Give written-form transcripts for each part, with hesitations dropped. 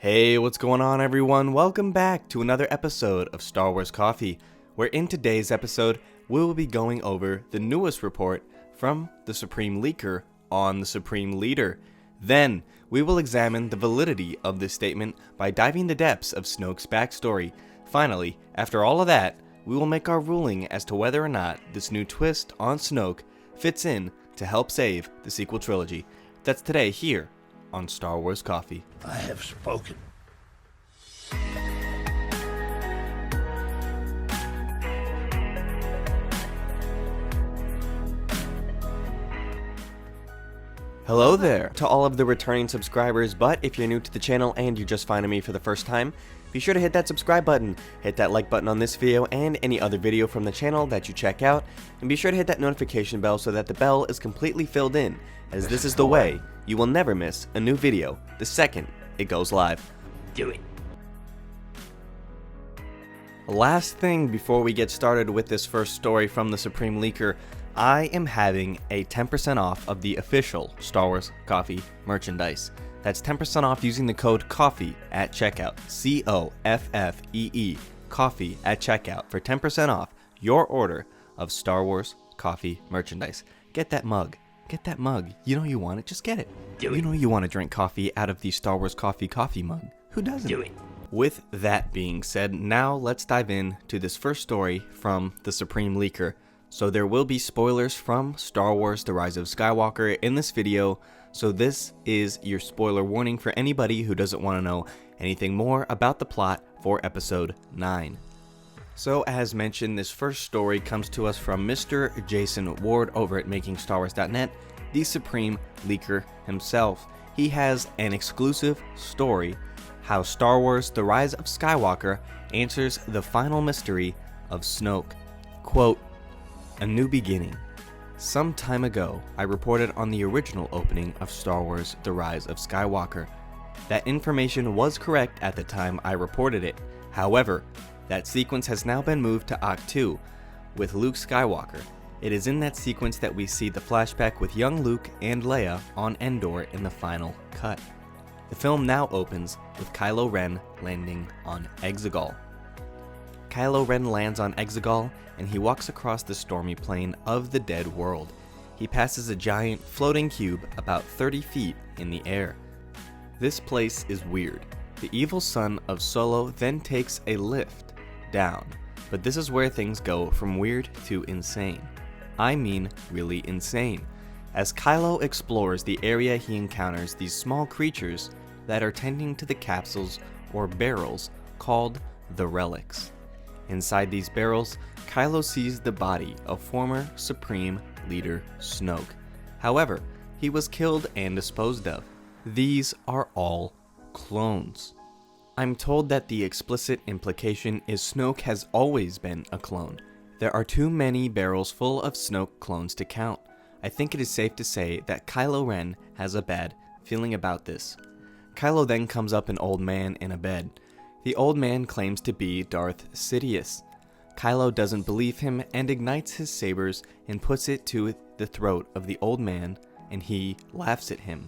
Hey, what's going on everyone? Welcome back to another episode of Star Wars Coffee, where in today's episode, we will be going over the newest report from the Supreme Leaker on the Supreme Leader. Then, we will examine the validity of this statement by diving the depths of Snoke's backstory. Finally, after all of that, we will make our ruling as to whether or not this new twist on Snoke fits in to help save the sequel trilogy. That's today here on Star Wars Coffee. I have spoken. Hello there to all of the returning subscribers, but if you're new to the channel and you're just finding me for the first time, be sure to hit that subscribe button, hit that like button on this video and any other video from the channel that you check out, and be sure to hit that notification bell so that the bell is completely filled in, as this is the way you will never miss a new video the second it goes live. Do it. Last thing before we get started with this first story from the Supreme Leaker, I am having a 10% off of the official Star Wars Coffee merchandise. That's 10% off using the code COFFEE at checkout. COFFEE, coffee at checkout for 10% off your order of Star Wars Coffee merchandise. Get that mug. Get that mug. You know you want it, just get it. Do it. You know you want to drink coffee out of the Star Wars coffee mug. Who doesn't? Do it. With that being said, now let's dive into this first story from the Supreme Leaker. So there will be spoilers from Star Wars The Rise of Skywalker in this video, so this is your spoiler warning for anybody who doesn't want to know anything more about the plot for episode 9. So as mentioned, this first story comes to us from Mr. Jason Ward over at MakingStarWars.net, the Supreme Leaker himself. He has an exclusive story, how Star Wars The Rise of Skywalker answers the final mystery of Snoke. Quote, "A new beginning. Some time ago, I reported on the original opening of Star Wars The Rise of Skywalker. That information was correct at the time I reported it. However, that sequence has now been moved to Act 2 with Luke Skywalker. It is in that sequence that we see the flashback with young Luke and Leia on Endor in the final cut. The film now opens with Kylo Ren landing on Exegol. Kylo Ren lands on Exegol and he walks across the stormy plain of the dead world. He passes a giant floating cube about 30 feet in the air. This place is weird. The evil son of Solo then takes a lift down, but this is where things go from weird to insane. I mean really insane. As Kylo explores the area, he encounters these small creatures that are tending to the capsules or barrels called the relics. Inside these barrels, Kylo sees the body of former Supreme Leader Snoke. However, he was killed and disposed of. These are all clones. I'm told that the explicit implication is Snoke has always been a clone. There are too many barrels full of Snoke clones to count. I think it is safe to say that Kylo Ren has a bad feeling about this. Kylo then comes up an old man in a bed. The old man claims to be Darth Sidious. Kylo doesn't believe him and ignites his sabers and puts it to the throat of the old man, and he laughs at him.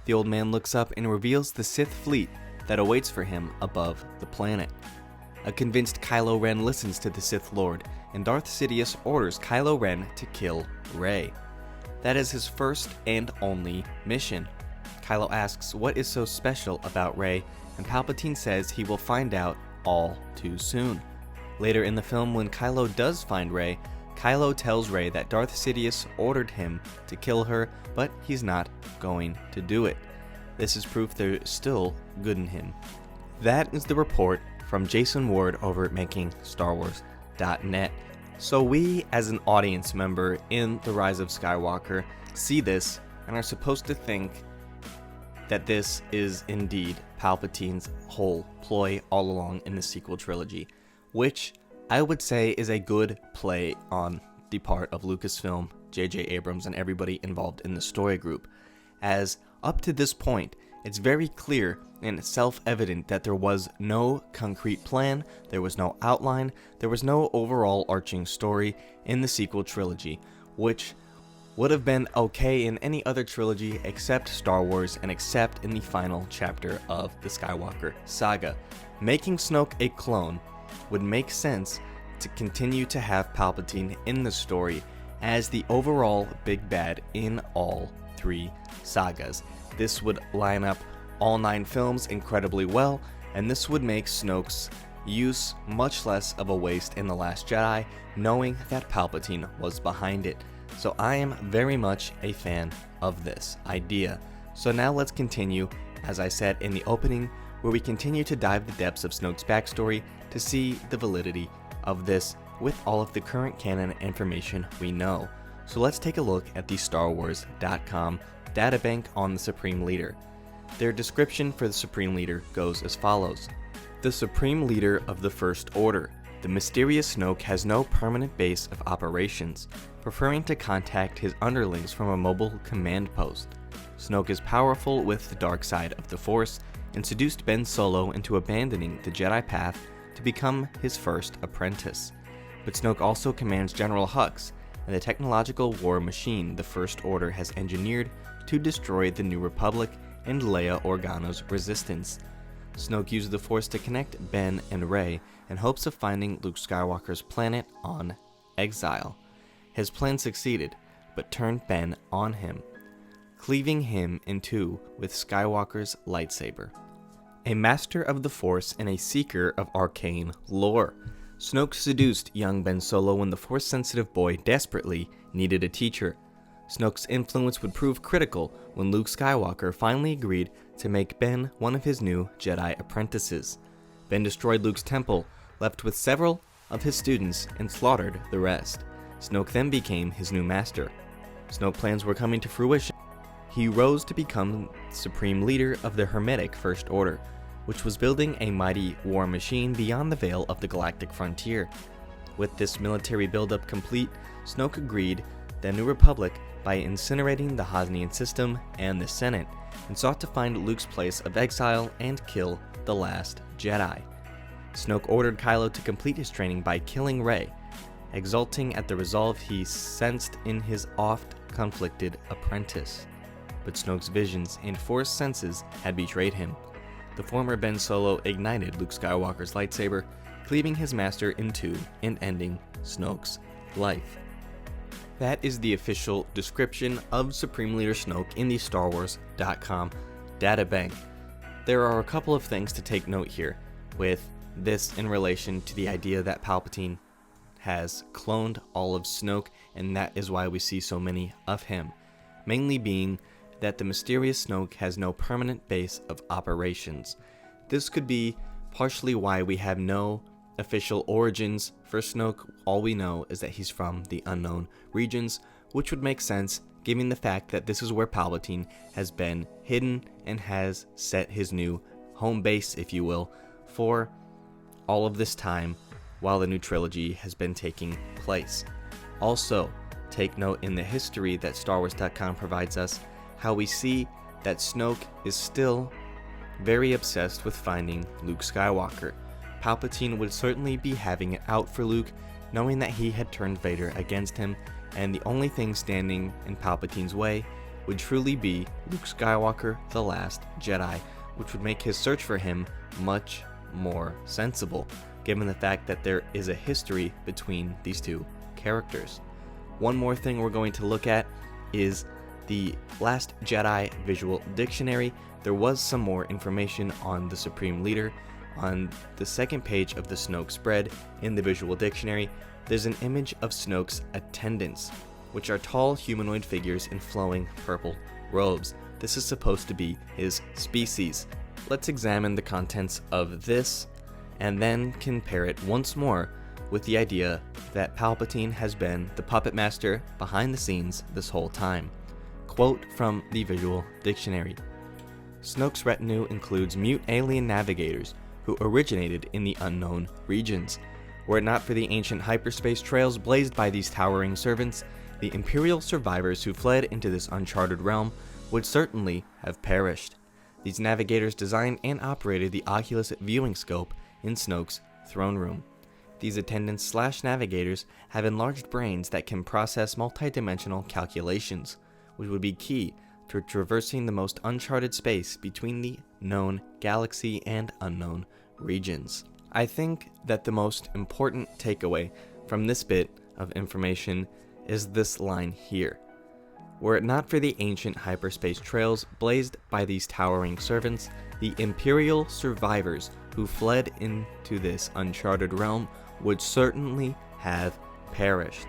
The old man looks up and reveals the Sith fleet that awaits for him above the planet. A convinced Kylo Ren listens to the Sith Lord, and Darth Sidious orders Kylo Ren to kill Rey. That is his first and only mission. Kylo asks what is so special about Rey, and Palpatine says he will find out all too soon. Later in the film, when Kylo does find Rey, Kylo tells Rey that Darth Sidious ordered him to kill her, but he's not going to do it. This is proof there's still good in him. That is the report from Jason Ward over at MakingStarWars.net. So we, as an audience member in The Rise of Skywalker, see this and are supposed to think that this is indeed Palpatine's whole ploy all along in the sequel trilogy, which I would say is a good play on the part of Lucasfilm, J.J. Abrams, and everybody involved in the story group, as up to this point, it's very clear and self-evident that there was no concrete plan, there was no outline, there was no overall arching story in the sequel trilogy, which would have been okay in any other trilogy except Star Wars and except in the final chapter of the Skywalker saga. Making Snoke a clone would make sense to continue to have Palpatine in the story as the overall big bad in all 3 sagas. This would line up all 9 films incredibly well, and this would make Snoke's use much less of a waste in The Last Jedi, knowing that Palpatine was behind it. So I am very much a fan of this idea. So now let's continue, as I said in the opening, where we continue to dive the depths of Snoke's backstory to see the validity of this with all of the current canon information we know. So let's take a look at the StarWars.com databank on the Supreme Leader. Their description for the Supreme Leader goes as follows. The Supreme Leader of the First Order. The mysterious Snoke has no permanent base of operations, preferring to contact his underlings from a mobile command post. Snoke is powerful with the dark side of the Force and seduced Ben Solo into abandoning the Jedi path to become his first apprentice. But Snoke also commands General Hux and the technological war machine the First Order has engineered to destroy the New Republic and Leia Organa's resistance. Snoke used the Force to connect Ben and Rey in hopes of finding Luke Skywalker's planet on Exile. His plan succeeded, but turned Ben on him, cleaving him in two with Skywalker's lightsaber. A master of the Force and a seeker of arcane lore, Snoke seduced young Ben Solo when the Force-sensitive boy desperately needed a teacher. Snoke's influence would prove critical when Luke Skywalker finally agreed to make Ben one of his new Jedi apprentices. Ben destroyed Luke's temple, left with several of his students, and slaughtered the rest. Snoke then became his new master. Snoke's plans were coming to fruition. He rose to become supreme leader of the Hermetic First Order, which was building a mighty war machine beyond the veil of the galactic frontier. With this military buildup complete, Snoke agreed the New Republic by incinerating the Hosnian system and the Senate, and sought to find Luke's place of exile and kill the last Jedi. Snoke ordered Kylo to complete his training by killing Rey, exulting at the resolve he sensed in his oft-conflicted apprentice. But Snoke's visions and Force senses had betrayed him. The former Ben Solo ignited Luke Skywalker's lightsaber, cleaving his master in two and ending Snoke's life. That is the official description of Supreme Leader Snoke in the StarWars.com databank. There are a couple of things to take note here with this in relation to the idea that Palpatine has cloned all of Snoke, and that is why we see so many of him. Mainly being that the mysterious Snoke has no permanent base of operations. This could be partially why we have no official origins for Snoke. All we know is that he's from the unknown regions, which would make sense given the fact that this is where Palpatine has been hidden and has set his new home base, if you will, for all of this time while the new trilogy has been taking place. Also, take note in the history that StarWars.com provides us how we see that Snoke is still very obsessed with finding Luke Skywalker. Palpatine would certainly be having it out for Luke, knowing that he had turned Vader against him, and the only thing standing in Palpatine's way would truly be Luke Skywalker, the last Jedi, which would make his search for him much more sensible, given the fact that there is a history between these two characters. One more thing we're going to look at is the Last Jedi Visual Dictionary. There was some more information on the Supreme Leader. On the second page of the Snoke spread in the Visual Dictionary, there's an image of Snoke's attendants, which are tall humanoid figures in flowing purple robes. This is supposed to be his species. Let's examine the contents of this and then compare it once more with the idea that Palpatine has been the puppet master behind the scenes this whole time. Quote from the Visual Dictionary. Snoke's retinue includes mute alien navigators who originated in the unknown regions. Were it not for the ancient hyperspace trails blazed by these towering servants, the Imperial survivors who fled into this uncharted realm would certainly have perished. These navigators designed and operated the Oculus viewing scope in Snoke's throne room. These attendants slash navigators have enlarged brains that can process multidimensional calculations, which would be key to traversing the most uncharted space between the known galaxy and unknown regions. I think that the most important takeaway from this bit of information is this line here. Were it not for the ancient hyperspace trails blazed by these towering servants, the Imperial survivors who fled into this uncharted realm would certainly have perished.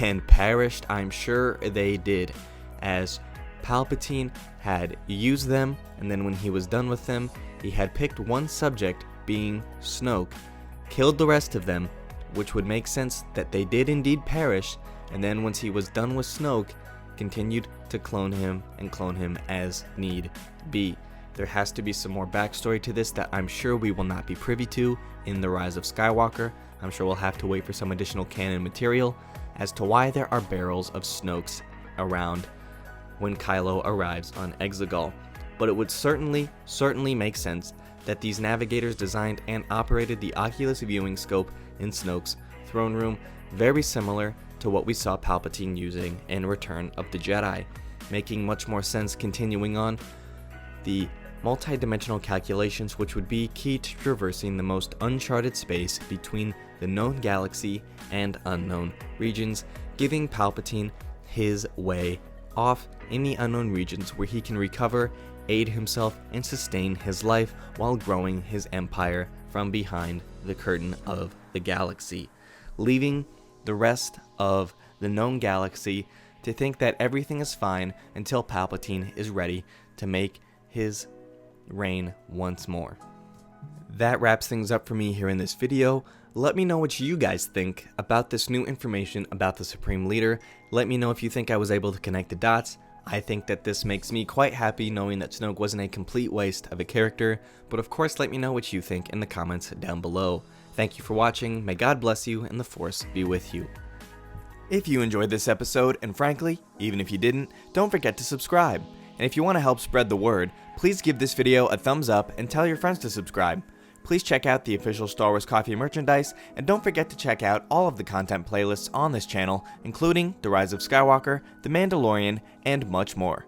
And perished, I'm sure they did, as Palpatine had used them, and then when he was done with them, he had picked one subject, being Snoke, killed the rest of them, which would make sense that they did indeed perish, and then once he was done with Snoke, continued to clone him and clone him as need be. There has to be some more backstory to this that I'm sure we will not be privy to in The Rise of Skywalker. I'm sure we'll have to wait for some additional canon material as to why there are barrels of Snokes around when Kylo arrives on Exegol. But it would certainly make sense that these navigators designed and operated the Oculus viewing scope in Snoke's throne room, very similar to what we saw Palpatine using in Return of the Jedi, making much more sense continuing on the multi-dimensional calculations, which would be key to traversing the most uncharted space between the known galaxy and unknown regions, giving Palpatine his way off in the unknown regions where he can recover, aid himself, and sustain his life while growing his empire from behind the curtain of the galaxy, leaving the rest of the known galaxy to think that everything is fine until Palpatine is ready to make his reign once more. That wraps things up for me here in this video. Let me know what you guys think about this new information about the Supreme Leader. Let me know if you think I was able to connect the dots. I think that this makes me quite happy knowing that Snoke wasn't a complete waste of a character, but of course let me know what you think in the comments down below. Thank you for watching, may God bless you and the Force be with you. If you enjoyed this episode, and frankly, even if you didn't, don't forget to subscribe. And if you want to help spread the word, please give this video a thumbs up and tell your friends to subscribe. Please check out the official Star Wars Coffee merchandise, and don't forget to check out all of the content playlists on this channel, including The Rise of Skywalker, The Mandalorian, and much more.